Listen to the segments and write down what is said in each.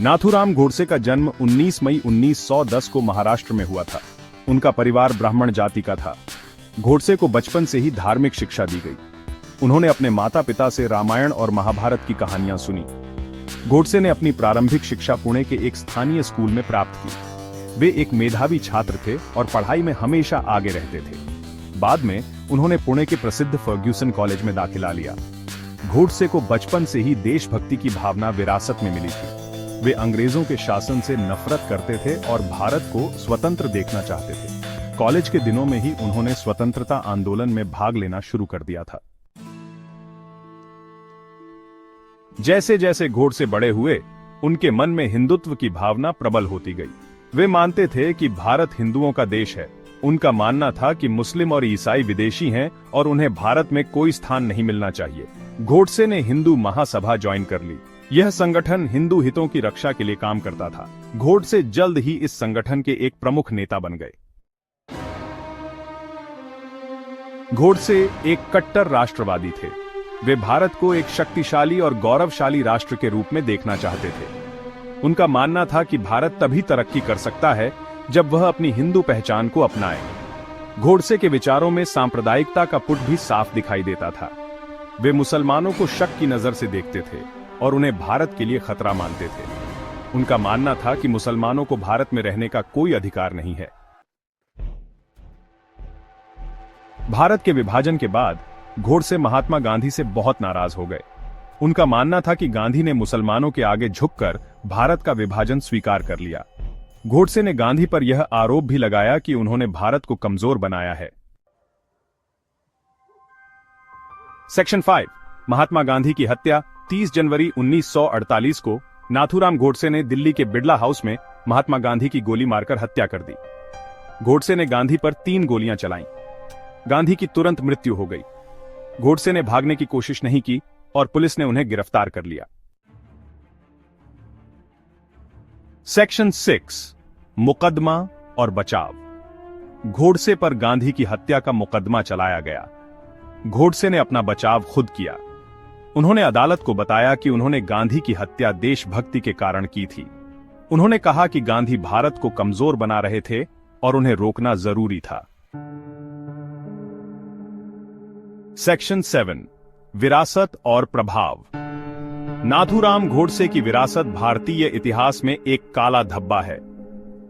नाथूराम गोडसे का जन्म 19 मई 1910 को महाराष्ट्र में हुआ था। उनका परिवार ब्राह्मण जाति का था। गोडसे को बचपन से ही धार्मिक शिक्षा दी गई। उन्होंने अपने माता पिता से रामायण और महाभारत की कहानियां सुनी। गोडसे ने अपनी प्रारंभिक शिक्षा पुणे के एक स्थानीय स्कूल में प्राप्त की। वे एक मेधावी छात्र थे और पढ़ाई में हमेशा आगे रहते थे। बाद में उन्होंने पुणे के प्रसिद्ध फर्ग्यूसन कॉलेज में दाखिला लिया। गोडसे को बचपन से ही देशभक्ति की भावना विरासत में मिली थी। वे अंग्रेजों के शासन से नफरत करते थे और भारत को स्वतंत्र देखना चाहते थे। कॉलेज के दिनों में ही उन्होंने स्वतंत्रता आंदोलन में भाग लेना शुरू कर दिया था। जैसे जैसे गोडसे बड़े हुए, उनके मन में हिंदुत्व की भावना प्रबल होती गई। वे मानते थे कि भारत हिंदुओं का देश है। उनका मानना था कि मुस्लिम और ईसाई विदेशी हैं और उन्हें भारत में कोई स्थान नहीं मिलना चाहिए। गोडसे ने हिंदू महासभा ज्वाइन कर ली। यह संगठन हिंदू हितों की रक्षा के लिए काम करता था। गोडसे जल्द ही इस संगठन के एक प्रमुख नेता बन गए। गोडसे एक कट्टर राष्ट्रवादी थे। वे भारत को एक शक्तिशाली और गौरवशाली राष्ट्र के रूप में देखना चाहते थे। उनका मानना था कि भारत तभी तरक्की कर सकता है जब वह अपनी हिंदू पहचान को अपनाए। गोडसे के विचारों में सांप्रदायिकता का पुट भी साफ दिखाई देता था। वे मुसलमानों को शक की नजर से देखते थे और उन्हें भारत के लिए खतरा मानते थे। उनका मानना था कि मुसलमानों को भारत में रहने का कोई अधिकार नहीं है। भारत के विभाजन के बाद गोडसे महात्मा गांधी से बहुत नाराज हो गए। उनका मानना था कि गांधी ने मुसलमानों के आगे झुककर भारत का विभाजन स्वीकार कर लिया। गोडसे ने गांधी पर यह आरोप भी लगाया कि उन्होंने भारत को कमजोर बनाया है। सेक्शन 5 महात्मा गांधी की हत्या 30 जनवरी 1948 को नाथूराम गोडसे ने दिल्ली के बिड़ला हाउस में महात्मा गांधी की गोली मारकर हत्या कर दी। गोडसे ने गांधी पर 3 गोलियां चलाईं। गांधी की तुरंत मृत्यु हो गई। गोडसे ने भागने की कोशिश नहीं की और पुलिस ने उन्हें गिरफ्तार कर लिया। सेक्शन 6 मुकदमा और बचाव। गोडसे पर गांधी की हत्या का मुकदमा चलाया गया। गोडसे ने अपना बचाव खुद किया। उन्होंने अदालत को बताया कि उन्होंने गांधी की हत्या देशभक्ति के कारण की थी। उन्होंने कहा कि गांधी भारत को कमजोर बना रहे थे और उन्हें रोकना जरूरी था। सेक्शन 7 विरासत और प्रभाव। नाथूराम गोडसे की विरासत भारतीय इतिहास में एक काला धब्बा है।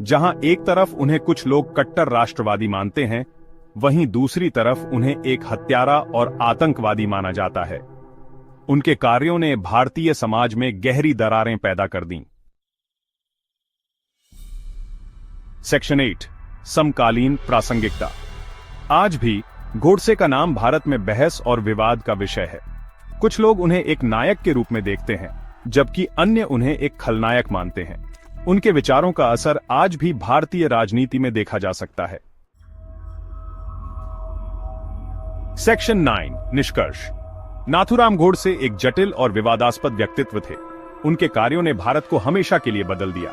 जहां एक तरफ उन्हें कुछ लोग कट्टर राष्ट्रवादी मानते हैं, वहीं दूसरी तरफ उन्हें एक हत्यारा और आतंकवादी माना जाता है। उनके कार्यों ने भारतीय समाज में गहरी दरारें पैदा कर दीं। सेक्शन 8 समकालीन प्रासंगिकता। आज भी गोडसे का नाम भारत में बहस और विवाद का विषय है। कुछ लोग उन्हें एक नायक के रूप में देखते हैं, जबकि अन्य उन्हें एक खलनायक मानते हैं। उनके विचारों का असर आज भी भारतीय राजनीति में देखा जा सकता है। सेक्शन 9 निष्कर्ष। नाथूराम गोडसे एक जटिल और विवादास्पद व्यक्तित्व थे। उनके कार्यों ने भारत को हमेशा के लिए बदल दिया।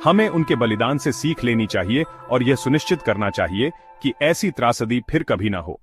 हमें उनके बलिदान से सीख लेनी चाहिए और यह सुनिश्चित करना चाहिए कि ऐसी त्रासदी फिर कभी न हो।